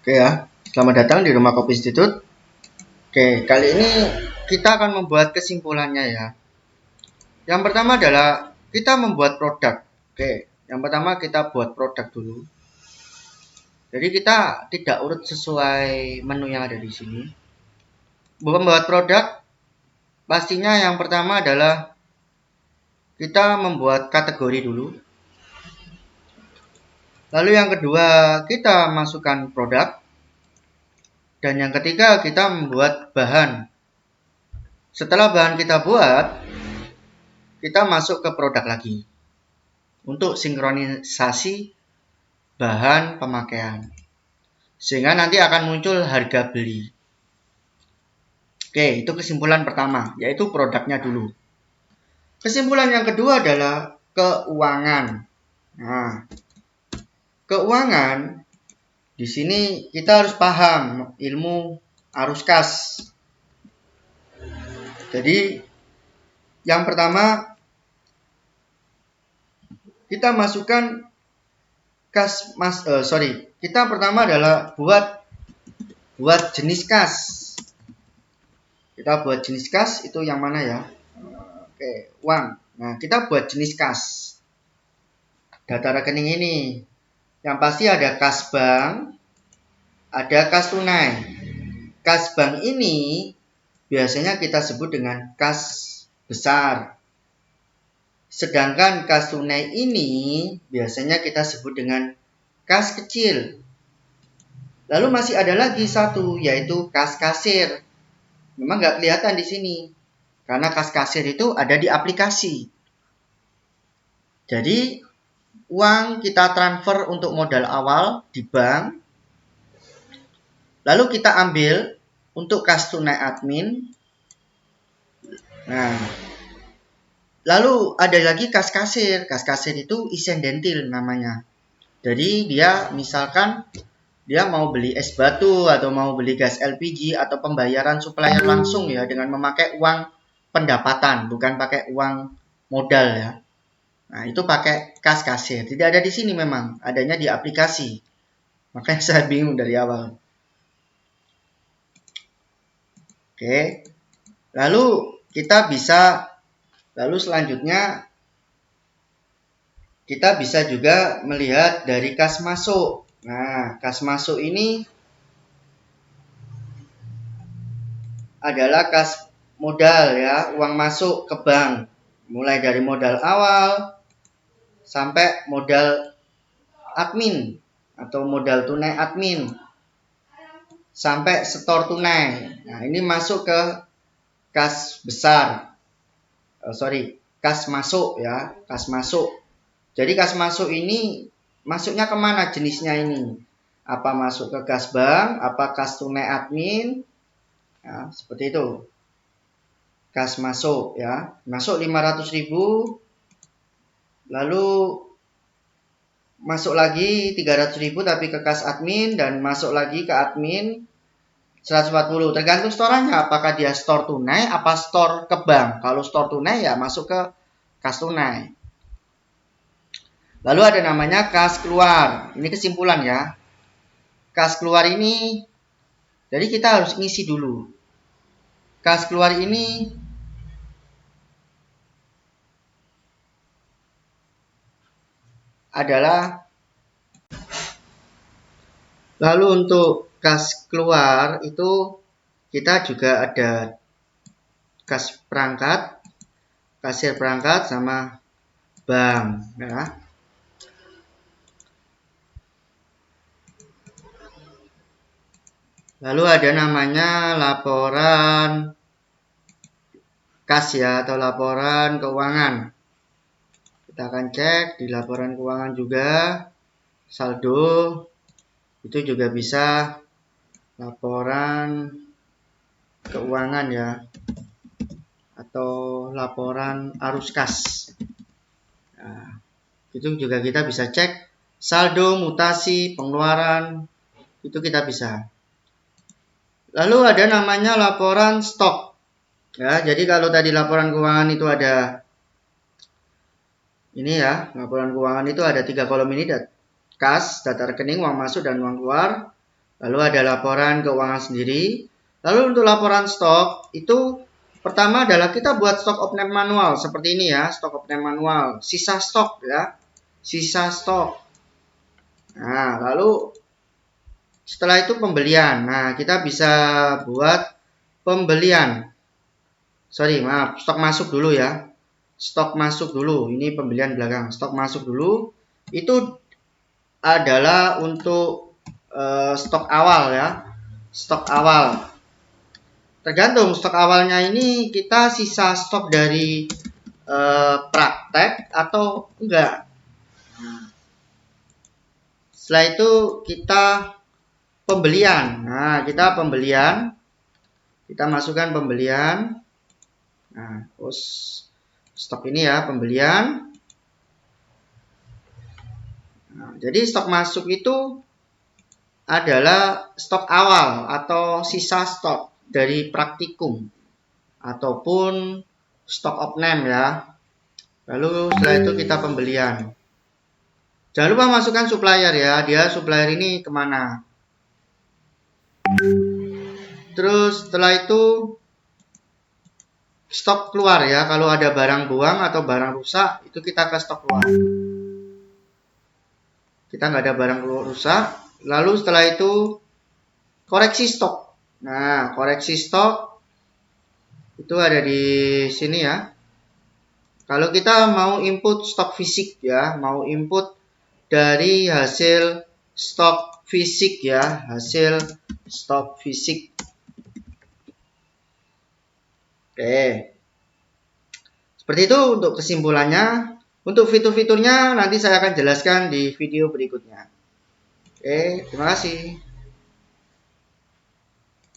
Oke ya, selamat datang di Rumah Kopi Institute. Oke, kali ini kita akan membuat kesimpulannya ya. Yang pertama adalah kita membuat produk. Oke, yang pertama kita buat produk dulu. Jadi kita tidak urut sesuai menu yang ada di sini. Membuat produk, pastinya yang pertama adalah kita membuat kategori dulu. Lalu yang kedua, kita masukkan produk. Dan yang ketiga, kita membuat bahan. Setelah bahan kita buat, kita masuk ke produk lagi untuk sinkronisasi bahan pemakaian, sehingga nanti akan muncul harga beli. Oke, itu kesimpulan pertama, yaitu produknya dulu. Kesimpulan yang kedua adalah keuangan. Nah, keuangan di sini kita harus paham ilmu arus kas. Jadi yang pertama kita masukkan kita pertama adalah buat jenis kas. Kita buat jenis kas itu yang mana ya? Oke, uang. Nah, kita buat jenis kas. Data rekening ini yang pasti ada kas bank, ada kas tunai. Kas bank ini biasanya kita sebut dengan kas besar. Sedangkan kas tunai ini biasanya kita sebut dengan kas kecil. Lalu masih ada lagi satu, yaitu kas kasir. Memang nggak kelihatan di sini, karena kas kasir itu ada di aplikasi. Jadi, uang kita transfer untuk modal awal di bank, lalu kita ambil untuk kas tunai admin. Nah, lalu ada lagi kas kasir. Kas kasir itu isendentil namanya. Jadi dia misalkan dia mau beli es batu atau mau beli gas LPG atau pembayaran supplier langsung ya dengan memakai uang pendapatan, bukan pakai uang modal ya. Nah, itu pakai kas kasir. Tidak ada di sini memang, adanya di aplikasi. Makanya saya bingung dari awal. Oke. Lalu selanjutnya kita bisa juga melihat dari kas masuk. Nah, kas masuk ini adalah kas modal ya, uang masuk ke bank. Mulai dari modal awal sampai modal admin atau modal tunai admin sampai setor tunai. Nah, ini masuk ke kas besar. Kas masuk ya, kas masuk. Jadi kas masuk ini masuknya kemana jenisnya ini? Apa masuk ke kas bank, apa kas tunai admin? Ya, seperti itu. Kas masuk ya, masuk 500.000, lalu masuk lagi 300.000 tapi ke kas admin, dan masuk lagi ke admin 140. Tergantung storannya, apakah dia store tunai apa store ke bank. Kalau store tunai ya masuk ke kas tunai. Lalu ada namanya kas keluar. Ini kesimpulan ya. Kas keluar ini, jadi kita harus ngisi dulu. Kas keluar ini adalah, lalu untuk kas keluar itu kita juga ada kas perangkat, kasir perangkat sama bank ya. Lalu ada namanya laporan kas ya, atau laporan keuangan. Kita akan cek di laporan keuangan juga, saldo, itu juga bisa laporan keuangan ya, atau laporan arus kas. Nah, itu juga kita bisa cek saldo, mutasi, pengeluaran, itu kita bisa. Lalu ada namanya laporan stok. Ya, jadi kalau tadi laporan keuangan itu ada ini ya, laporan keuangan itu ada 3 kolom ini, kas, data rekening, uang masuk dan uang keluar. Lalu ada laporan keuangan sendiri. Lalu untuk laporan stok itu pertama adalah kita buat stok opening manual seperti ini ya, stok opening manual, sisa stok ya, sisa stok. Nah, lalu setelah itu pembelian. Nah, kita bisa buat pembelian. Sorry, maaf, stok masuk dulu ya. Stok masuk dulu. Ini pembelian belakang. Stok masuk dulu. Itu adalah untuk stok awal ya. Stok awal. Tergantung stok awalnya ini kita sisa stok dari praktek atau enggak. Setelah itu kita pembelian. Nah, kita pembelian. Kita masukkan pembelian. Nah, terus stok ini ya pembelian. Nah, jadi stok masuk itu adalah stok awal atau sisa stok dari praktikum ataupun stok opname ya. Lalu setelah itu kita pembelian. Jangan lupa masukkan supplier ya. Dia supplier ini kemana? Terus setelah itu stok keluar ya. Kalau ada barang buang atau barang rusak itu kita ke stok keluar. Kita nggak ada barang rusak. Lalu setelah itu koreksi stok. Nah, koreksi stok itu ada di sini ya. Kalau kita mau input stok fisik ya, mau input dari hasil stok fisik ya, hasil stok fisik. Oke. Seperti itu untuk kesimpulannya. Untuk fitur-fiturnya nanti saya akan jelaskan di video berikutnya. Oke, terima kasih.